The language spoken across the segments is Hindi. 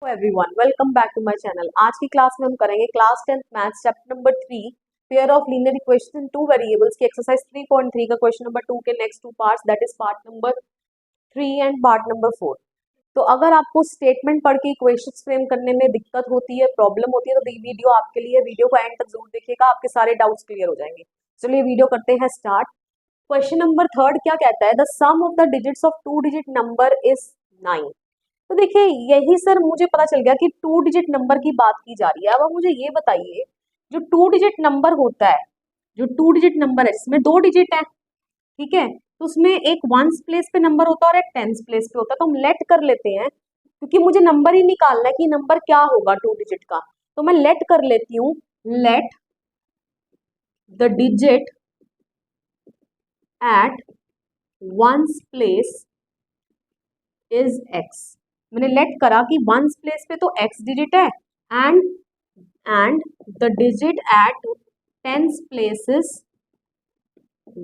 Everyone, welcome back to my channel. आज की क्लास में हम करेंगे class 10th maths chapter number 3 pair of linear equation in two variables की एक्सरसाइज 3.3 का क्वेश्चन नंबर 2 के next two parts, that is part number 3 and part number 4। तो अगर आपको स्टेटमेंट पढ़ के इक्वेशंस फ्रेम करने में दिक्कत होती है, प्रॉब्लम होती है, तो ये वीडियो आपके लिए। वीडियो को एंड तक जरूर देखिएगा, आपके सारे डाउट्स क्लियर हो जाएंगे। चलिए वीडियो करते हैं स्टार्ट। क्वेश्चन नंबर 3 क्या कहता है? The sum of the digits of 2 digit number is 9। तो देखिए, यही सर मुझे पता चल गया कि 2 डिजिट नंबर की बात की जा रही है। अब आप मुझे ये बताइए, जो 2 डिजिट नंबर होता है, जो 2 डिजिट नंबर है जिसमें 2 डिजिट है, ठीक है, तो उसमें एक वंस प्लेस पे नंबर होता है और एक टेंस प्लेस पे होता है। तो हम लेट कर लेते हैं, क्योंकि मुझे नंबर ही निकालना है कि नंबर क्या होगा 2 डिजिट का। तो मैं लेट कर लेती हूँ, let the digit at ones place is x। मैंने लेट करा कि वंस प्लेस पे तो x डिजिट है and the digit at tens place is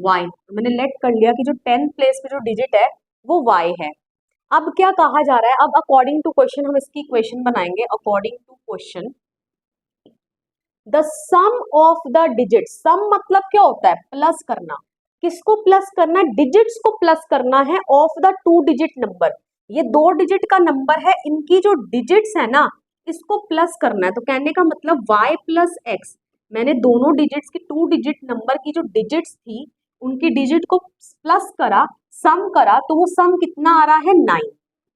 y। मैंने लेट कर लिया कि जो 10th प्लेस पे जो डिजिट है वो y है। अब क्या कहा जा रहा है? अब अकॉर्डिंग टू क्वेश्चन हम इसकी इक्वेशन बनाएंगे। According to question, the sum of the digit, sum मतलब क्या होता है? प्लस करना। किसको प्लस करना? डिजिट्स को प्लस करना है ऑफ द 2 डिजिट नंबर। ये 2 डिजिट का नंबर है, इनकी जो डिजिट्स है ना, इसको प्लस करना है। तो कहने का मतलब y प्लस एक्स, मैंने दोनों डिजिट्स की 2 डिजिट नंबर की जो डिजिट्स थी उनकी डिजिट को प्लस करा, सम करा, तो वो सम कितना आ रहा है? 9।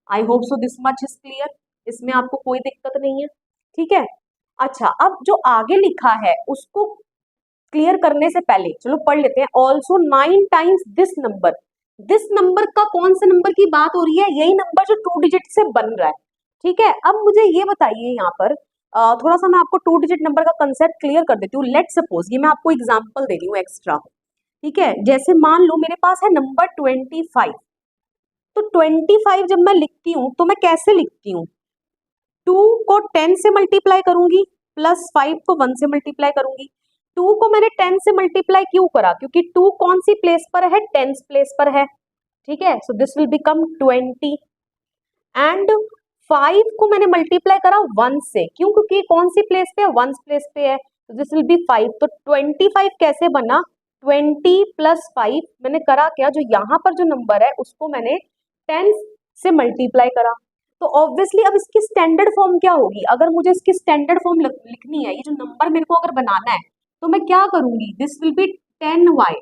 I hope so this much is clear. इसमें आपको कोई दिक्कत नहीं है, ठीक है। अच्छा, अब जो आगे लिखा है उसको क्लियर करने से पहले चलो पढ़ लेते हैं। Also 9 times this number. This number का कौन से नंबर की बात हो रही है? यही नंबर जो 2 डिजिट से बन रहा है, ठीक है। अब मुझे ये बताइए, यहाँ पर थोड़ा सा मैं आपको 2 डिजिट नंबर का कंसेप्ट क्लियर कर देती हूँ। लेट सपोज, ये मैं आपको एग्जांपल दे रही हूँ एक्स्ट्रा, ठीक है। जैसे मान लो मेरे पास है नंबर 25। तो 25 जब मैं लिखती हूँ तो मैं कैसे लिखती हूँ? 2 को 10 से मल्टीप्लाई करूंगी, प्लस 5 को 1 से मल्टीप्लाई करूंगी। 2 को मैंने 10 से मल्टीप्लाई क्यों करा? क्योंकि 2 कौन सी प्लेस पर है? 10th प्लेस पर है, ठीक है। So this will become 20। And 5 को मैंने मल्टीप्लाई करा 1 से, क्यों? क्योंकि कौन सी प्लेस पे है? 1 प्लेस पे है, तो दिस विल बी 5। तो 25 कैसे बना? 20 प्लस 5 मैंने करा क्या? जो यहाँ पर जो नंबर है उसको मैंने 10 से मल्टीप्लाई करा। तो ऑब्वियसली अब इसकी स्टैंडर्ड फॉर्म क्या होगी? अगर मुझे इसकी स्टैंडर्ड फॉर्म लिखनी है, ये जो नंबर मेरे को अगर बनाना है, तो मैं क्या करूंगी? This will B 10y।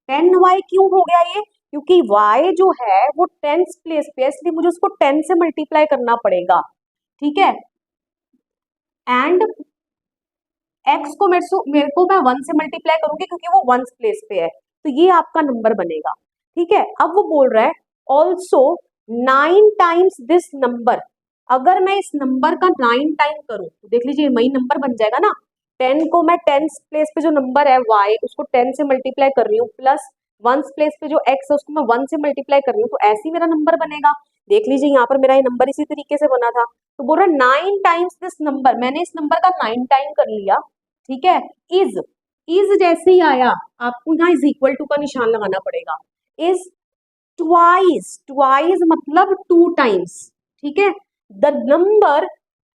10y क्यों हो गया ये? क्योंकि y जो है वो 10th प्लेस पे है, इसलिए मुझे उसको 10 से मल्टीप्लाई करना पड़ेगा, ठीक है। एंड x को मेरे को मैं 1 से मल्टीप्लाई करूंगी क्योंकि वो 1th प्लेस पे है, तो ये आपका नंबर बनेगा, ठीक है। अब वो बोल रहा है ऑल्सो 9 टाइम्स दिस नंबर। अगर मैं इस नंबर का 9 टाइम करूं तो देख लीजिए वही नंबर बन जाएगा ना। 10 को मैं 10th प्लेस पे जो नंबर है y उसको 10 से मल्टीप्लाई कर रही हूँ, प्लस 1st प्लेस पे जो x है उसको मैं 1 से मल्टीप्लाई कर रही हूँ, तो ऐसे ही मेरा नंबर बनेगा। देख लीजिए यहाँ पर मेरा ये नंबर इसी तरीके से बना था। तो बोल रहा है 9 टाइम्स दिस नंबर, मैंने इस नंबर का 9 टाइम कर लिया, ठीक है। इज जैसे ही आया आपको यहाँ इज इक्वल टू का निशान लगाना पड़ेगा। इज ट्वाइस मतलब 2 टाइम्स, ठीक है। The number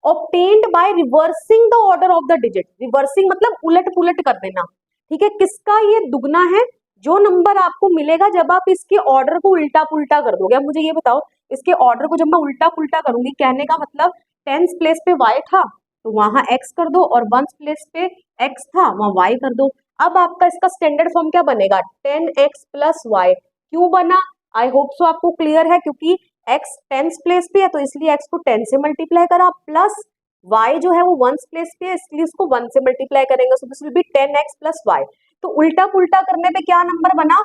obtained by reversing the order of the digit। Reversing मतलब उलट पुलट कर देना, ठीक है। किसका ये दुगना है? जो नंबर आपको मिलेगा जब आप इसके ऑर्डर को उल्टा पुल्टा कर दोगे। अब मुझे ये बताओ, इसके ऑर्डर को जब मैं उल्टा पुल्टा करूंगी, कहने का मतलब 10th प्लेस पे y था तो वहां x कर दो, और 1st प्लेस पे x था वहां y कर दो। अब आपका इसका स्टैंडर्ड फॉर्म क्या बनेगा? 10x plus y। क्यों बना? आई होप सो आपको क्लियर है, क्योंकि x 10th प्लेस पे है तो इसलिए x को 10 से मल्टीप्लाई करा, प्लस y जो है वो 1st प्लेस पे है इसलिए इसको 1 से मल्टीप्लाई करेंगे, so this will B 10x plus y। तो उल्टा पुल्टा करने पे क्या नंबर बना?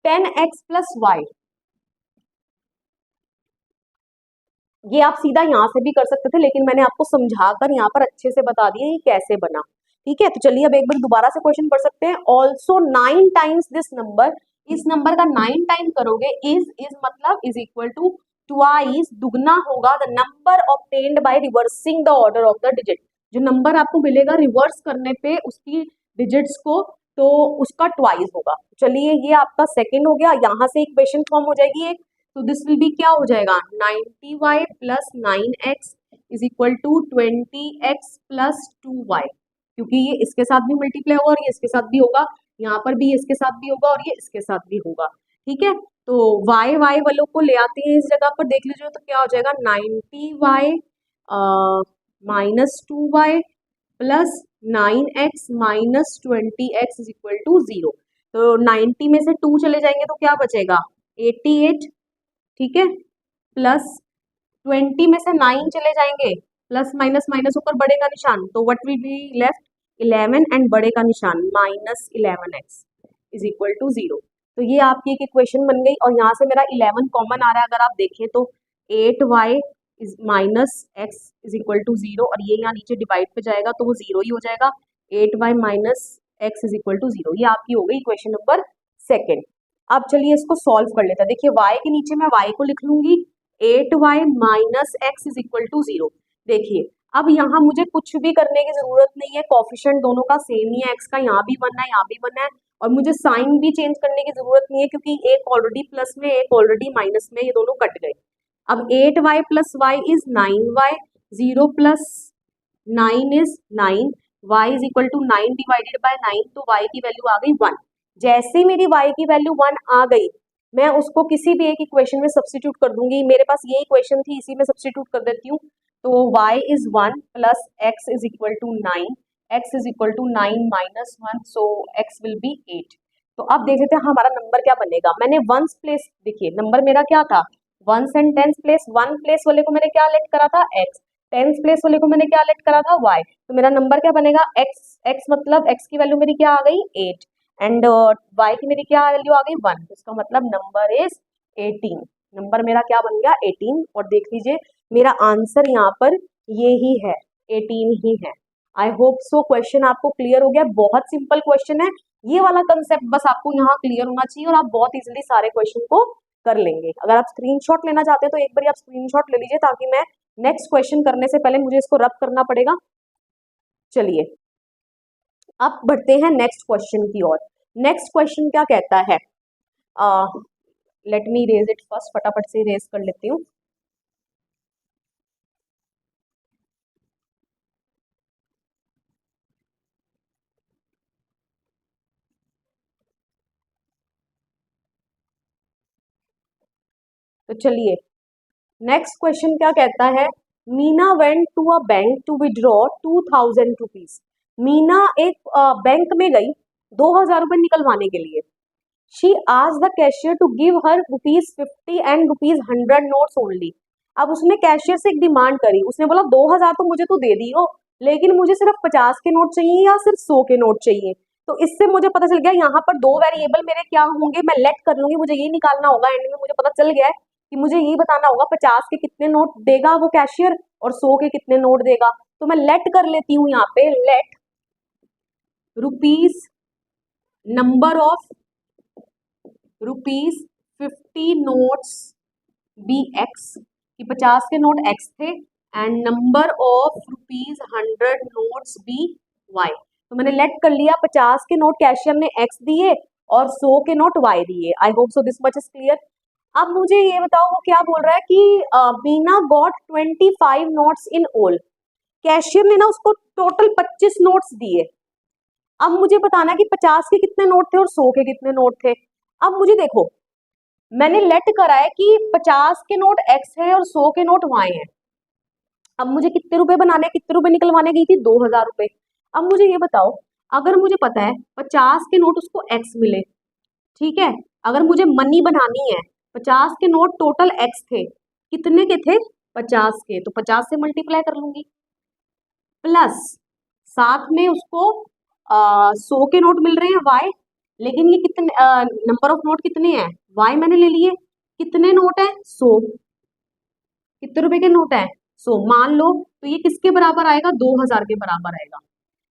10x plus y। ये आप सीधा यहाँ से भी कर सकते थे, लेकिन मैंने आपको समझाकर यहाँ पर अच्छे से बता दिया ये कैसे बना, ठीक है। तो चलिए अब एक बार दोबारा से क्वेश्चन पढ़ सकते हैं। ऑल्सो 9 टाइम्स दिस नंबर, इस नंबर का 9 टाइम करोगे, इज मतलब इज इक्वल टू ट्वाइस, दुगना होगा the number obtained by reversing the order of the digit. जो नंबर आपको मिलेगा रिवर्स करने पे उसकी डिजिट्स को, तो उसका ट्वाइस होगा। चलिए ये आपका सेकेंड हो गया। यहाँ से इक्वेशन फॉर्म हो जाएगी एक, तो दिस विल बी क्या हो जाएगा? 90y plus 9x is equal to 20x plus 2y, क्योंकि ये इसके साथ भी मल्टीप्लाई होगा और ये इसके साथ भी होगा, यहाँ पर भी इसके साथ भी होगा और ये इसके साथ भी होगा। ठीक है, तो y वालों को ले आते हैं इस जगह पर, देख लीजिए तो क्या हो जाएगा 90y minus 2y plus 9x minus 20x is equal to 0। तो 90 में से 2 चले जाएंगे तो क्या बचेगा 88, ठीक है, प्लस 20 में से 9 चले जाएंगे, प्लस माइनस माइनस ऊपर बड़े का निशान, तो what will be left 11 and बड़े का निशान minus 11x is equal to 0। तो ये आपकी एक इक्वेशन बन गई और यहाँ से मेरा 11 कॉमन आ रहा है, अगर आप देखें तो 8y is minus x is equal to 0, और ये यहाँ नीचे डिवाइड पे जाएगा तो वो 0 ही हो जाएगा, 8y minus x is equal to 0। ये आपकी हो गई इक्वेशन नंबर सेकेंड। अब चलिए इसको सॉल्व कर लेते हैं। देखिए y के नीचे मैं y को लिख लूंगी 8y minus x is equal to 0। देखिए अब यहाँ मुझे कुछ भी करने की जरूरत नहीं है, कोफिशिएंट दोनों का सेम ही है, x का यहाँ भी 1 है यहाँ भी 1 है, और मुझे साइन भी चेंज करने की जरूरत नहीं है क्योंकि एक ऑलरेडी प्लस में एक ऑलरेडी माइनस में, ये दोनों कट गए। अब 8y plus y is 9y, 0 plus 9 is 9, y is equal to 9 divided by 9, तो y की वैल्यू आ गई 1। जैसे मेरी y की वैल्यू 1 आ गई, मैं उसको किसी भी एक इक्वेशन में सब्स्टिट्यूट कर दूंगी। मेरे पास ये इक्वेशन थी, इसी में सब्स्टिट्यूट कर देती हूँ। तो y is 1 plus x is equal to 9, x is equal to 9 minus 1, so x will be 8। तो अब देख लेते हैं हमारा नंबर क्या बनेगा। मैंने वंस प्लेस, देखिए नंबर मेरा क्या था, ones and tens place, one place वाले को मैंने क्या लेट करा था x, टेंस प्लेस वाले को मैंने क्या लेट करा था y। तो मेरा नंबर क्या बनेगा x मतलब x की वैल्यू मेरी क्या आ गई 8, एंड y की मेरी क्या वैल्यू आ गई 1, इसका मतलब नंबर इज 18। नंबर मेरा क्या बन गया 18, और देख लीजिए मेरा आंसर यहाँ पर ये ही है, 18 ही है। आई होप सो क्वेश्चन आपको क्लियर हो गया। बहुत सिंपल क्वेश्चन है, ये वाला कंसेप्ट बस आपको यहाँ क्लियर होना चाहिए और आप बहुत इजीली सारे क्वेश्चन को कर लेंगे। अगर आप स्क्रीनशॉट लेना चाहते हैं तो एक बार आप स्क्रीनशॉट ले लीजिए, ताकि मैं नेक्स्ट क्वेश्चन करने से पहले मुझे इसको रब करना पड़ेगा। चलिए अब बढ़ते हैं नेक्स्ट क्वेश्चन की ओर। नेक्स्ट क्वेश्चन क्या कहता है, let me raise it first, फटाफट से रेज कर लेती हूँ। तो चलिए नेक्स्ट क्वेश्चन क्या कहता है, Meena went to a bank to withdraw 2000 rupees. Meena एक बैंक में गई 2000 रुपए निकलवाने के लिए। She asked the cashier to give her ₹50 and ₹100 notes only. अब उसने कैशियर से एक डिमांड करी, उसने बोला 2000 तो मुझे तो दे दियो, लेकिन मुझे सिर्फ 50 के नोट चाहिए या सिर्फ 100 के नोट चाहिए। तो इससे मुझे पता चल गया यहाँ पर दो वेरिएबल मेरे क्या होंगे, मैं लेट कर लूंगी, मुझे ये निकालना होगा। एंड में मुझे पता चल गया है कि मुझे यही बताना होगा 50 के कितने नोट देगा वो कैशियर और 100 के कितने नोट देगा। तो मैं लेट कर लेती हूँ यहाँ पे, let rupees number of ₹50 notes be x, कि 50 के नोट x थे, and number of ₹100 notes be y। तो मैंने लेट कर लिया 50 के नोट कैशियर ने x दिए और 100 के नोट y दिए। I hope so this much is clear. अब मुझे ये बताओ वो क्या बोल रहा है कि Meena got 25 notes in all. Cashier ने ना उसको टोटल 25 नोट्स दिए। अब मुझे बताना कि 50 के कितने नोट थे और 100 के कितने नोट थे। अब मुझे देखो, मैंने लेट करा है कि 50 के नोट x है और 100 के नोट y है। अब मुझे कितने रुपए बनाने, कितने रुपए निकलवाने गई थी 2000 रुपए। अब मुझे ये बताओ, अगर मुझे पता है 50 के नोट उसको x मिले, ठीक है, अगर मुझे मनी बनानी है, 50 के नोट टोटल x थे, कितने के थे 50 के, तो 50 से मल्टीप्लाई कर लूंगी, प्लस साथ में उसको 100 के नोट मिल रहे हैं y, लेकिन ये कितने नंबर ऑफ नोट कितने हैं y मैंने ले लिए, कितने नोट है 100, कितने रुपए के नोट है 100, मान लो तो ये किसके बराबर आएगा 2000 के बराबर आएगा।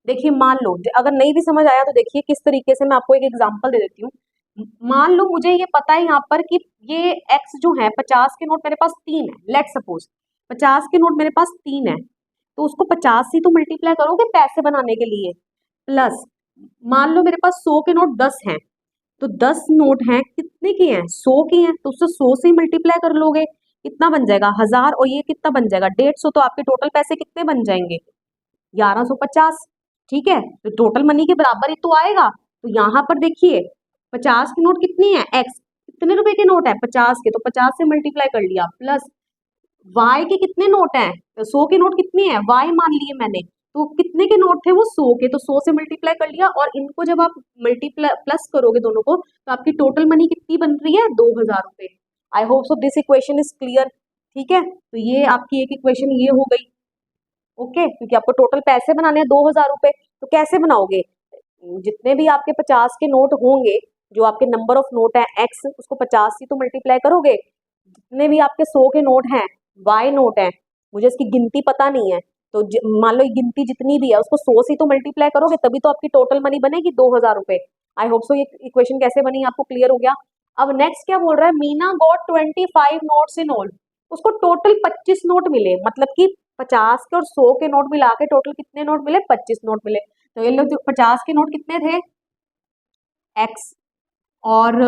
देखिए मान लो, अगर नहीं भी समझ आया तो देखिए किस तरीके से मैं आपको एक एग्जांपल दे देती हूँ। मान लो मुझे ये पता है यहाँ पर कि ये x जो है 50 के नोट मेरे पास 3 है, लेट सपोज 50 के नोट मेरे पास 3 है, तो उसको 50 से तो मल्टीप्लाई करोगे पैसे बनाने के लिए, प्लस मान लो मेरे पास 100 के नोट 10 हैं, तो 10 नोट हैं कितने के हैं 100 के हैं, तो उससे 100 से मल्टीप्लाई कर लोगे कितना बन जाएगा 1000, और ये कितना बन जाएगा 150। तो आपके टोटल पैसे कितने बन जाएंगे 1150। ठीक है, तो टोटल मनी के बराबर ही तो आएगा। तो यहाँ पर देखिए 50 की नोट कितनी है एक्स, कितने रुपए के नोट है 50 के, तो 50 से मल्टीप्लाई कर लिया, प्लस वाई के कितने नोट हैं, तो 100 के नोट कितने हैं वाई मान लिए मैंने, तो कितने के नोट थे वो 100 के, तो 100 से मल्टीप्लाई कर लिया, और इनको जब आप मल्टीप्लाई प्लस करोगे दोनों को, तो आपकी टोटल मनी कितनी बन रही है 2000 रुपए। I hope so this equation is clear. ठीक है, तो ये आपकी एक इक्वेशन ये हो गई। ओके, क्योंकि आपको टोटल पैसे बनाने हैं 2000 रुपए, तो कैसे बनाओगे, जितने भी आपके 50 के नोट होंगे, जो आपके नंबर ऑफ नोट है एक्स, उसको 50 से तो मल्टीप्लाई करोगे, जितने भी आपके 100 के नोट हैं वाई नोट है, मुझे इसकी गिनती पता नहीं है, तो मान लो गिनती जितनी भी है उसको 100 से तो मल्टीप्लाई करोगे, तभी तो आपकी टोटल मनी बनेगी 2000 रुपए। आई होप सो ये इक्वेशन कैसे बनी आपको क्लियर हो गया। अब नेक्स्ट क्या बोल रहा है, Meena got 25 notes in all, उसको टोटल 25 नोट मिले, मतलब कि 50 के और 100 के नोट मिला के टोटल कितने नोट मिले 25 नोट मिले। तो ये लोग 50 के नोट कितने थे एक्स, और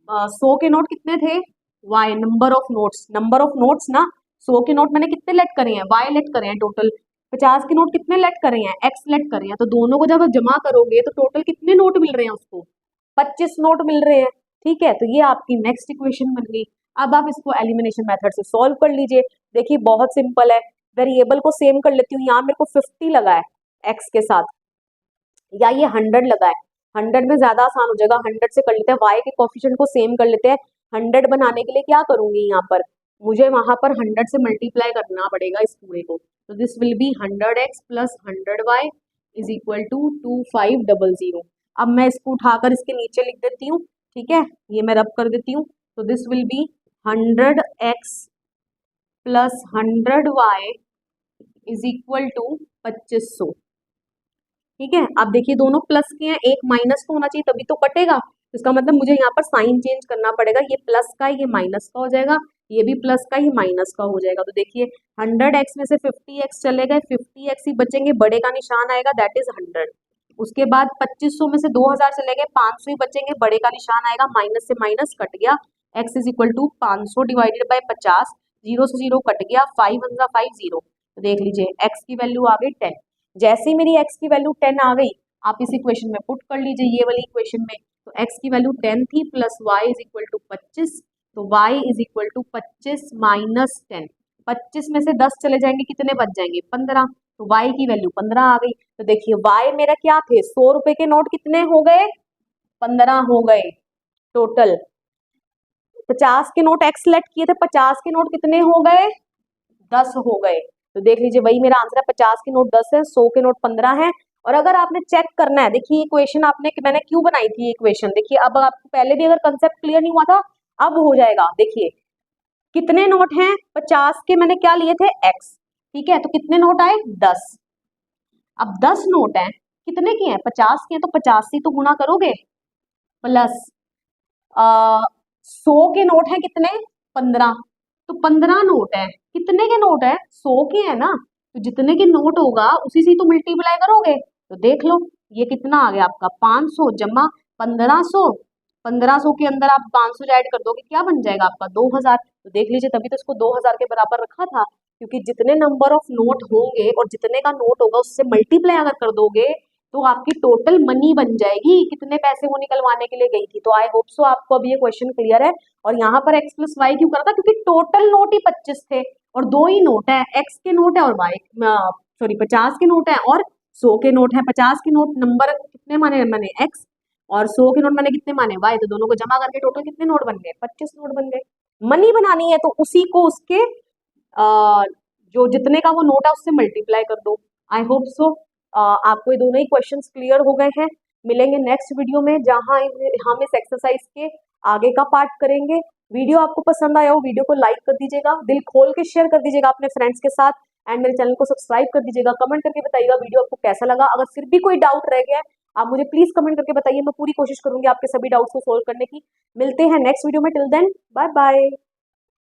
100 के नोट कितने थे y, number of notes, number of notes ना, 100 के नोट मैंने कितने लेट करे हैं वाई लेट करे हैं टोटल, 50 के नोट कितने लेट करे हैं एक्स लेट करे हैं, तो दोनों को जब आप जमा करोगे तो टोटल कितने नोट मिल रहे हैं उसको 25 नोट मिल रहे हैं। ठीक है, तो ये आपकी नेक्स्ट इक्वेशन बन गई। अब आप इसको एलिमिनेशन मेथड से सॉल्व कर लीजिए। देखिए बहुत सिंपल है, वेरिएबल को सेम कर लेती हूँ, यहाँ मेरे को 50 लगा है एक्स के साथ, या ये 100 लगा है, 100 में ज्यादा आसान हो जाएगा, 100 से कर लेते हैं, वाई के कोफिशिएंट को सेम कर लेते हैं। 100 बनाने के लिए क्या करूंगी, यहाँ पर मुझे वहां पर 100 से मल्टीप्लाई करना पड़ेगा इस पूरे को, तो this will be 100x plus 100y is equal to 2500। अब मैं इसको उठाकर इसके नीचे लिख देती हूँ। ठीक है, ये मैं रब कर देती हूँ, तो this will be 100x plus 100y is equal to 2500। ठीक है, अब देखिए दोनों प्लस के हैं, एक माइनस का होना चाहिए तभी तो कटेगा, इसका मतलब मुझे यहाँ पर साइन चेंज करना पड़ेगा, ये प्लस का ये माइनस का हो जाएगा, ये भी प्लस का ये माइनस का हो जाएगा। तो देखिए 100x में से 50x चले गए, 50x ही बचेंगे, बड़े का निशान आएगा दैट इज 100। उसके बाद 2500 में से 2000 चले गए, 500 ही बचेंगे, बड़े का निशान आएगा, माइनस से माइनस कट गया, x is equal to 500 divided by 50, zero से जीरो कट गया, 5 1 5 0। तो देख लीजिए x की वैल्यू आ गई 10। जैसे ही मेरी x की वैल्यू 10 आ गई, आप इस इक्वेशन में पुट कर लीजिए, ये वाली इक्वेशन में, तो x की वैल्यू 10 थी, plus y is equal to 25, तो y is equal to 25 minus 10, 25 में से 10 चले जाएंगे, कितने बच जाएंगे 15, तो y की वैल्यू 15 आ गई। तो देखिए y मेरा क्या थे 100 रुपए के नोट कितने हो गए 15 हो गए टोटल, 50 के नोट x सेलेक्ट किए थे, 50 के नोट कितने हो गए 10 हो गए। तो देख लीजिए वही मेरा आंसर है, 50 के नोट 10 है, 100 के नोट 15 है। और अगर आपने चेक करना है, देखिए इक्वेशन आपने मैंने क्यों बनाई थी इक्वेशन, देखिए अब आपको पहले भी अगर कंसेप्ट क्लियर नहीं हुआ था, अब हो जाएगा। देखिए कितने नोट हैं 50 के, मैंने क्या लिए थे x, ठीक है, तो कितने नोट आए 10। अब 10 नोट हैं, कितने के हैं 50 के हैं, तो 50 से तो गुणा करोगे, प्लस 100 के नोट हैं कितने 15, तो 15 नोट है, कितने के नोट है 100 के है ना, तो जितने के नोट होगा उसी से तो मल्टीप्लाई करोगे। तो देख लो ये कितना आ गया आपका 500 जमा 1500, 1500 के अंदर आप 500 ऐड कर दोगे, क्या बन जाएगा आपका 2000। तो देख लीजिए तभी तो इसको 2000 के बराबर रखा था, क्योंकि जितने नंबर ऑफ नोट होंगे और जितने का नोट होगा उससे मल्टीप्लाई अगर कर दोगे तो आपकी टोटल मनी बन जाएगी, कितने पैसे वो निकलवाने के लिए गई थी। तो आई होप सो आपको अब ये क्वेश्चन क्लियर है। और यहाँ पर x प्लस वाई क्यों करा था, क्योंकि टोटल नोट ही 25 थे और दो ही नोट है, x के नोट है और y सॉरी 50 के नोट है और 100 के नोट है। 50 के नोट नंबर कितने माने मैंने x, और 100 के नोट मैंने कितने माने y, तो दोनों को जमा करके टोटल कितने नोट बन गए 25 नोट बन गए। मनी बनानी है तो उसी को उसके जो जितने का वो नोट है उससे मल्टीप्लाई कर दो। आई होप सो आपको ये दोनों ही क्वेश्चंस क्लियर हो गए हैं। मिलेंगे नेक्स्ट वीडियो में जहां हम इस एक्सरसाइज के आगे का पार्ट करेंगे। वीडियो आपको पसंद आया हो वीडियो को लाइक कर दीजिएगा, दिल खोल के शेयर कर दीजिएगा अपने फ्रेंड्स के साथ, एंड मेरे चैनल को सब्सक्राइब कर दीजिएगा। कमेंट करके बताइएगा वीडियो आपको कैसा लगा। अगर फिर भी कोई डाउट रह गया है आप मुझे प्लीज कमेंट करके बताइए, मैं पूरी कोशिश करूंगी आपके सभी डाउट्स को सोल्व करने की। मिलते हैं नेक्स्ट वीडियो में, टिल देन बाय बाय।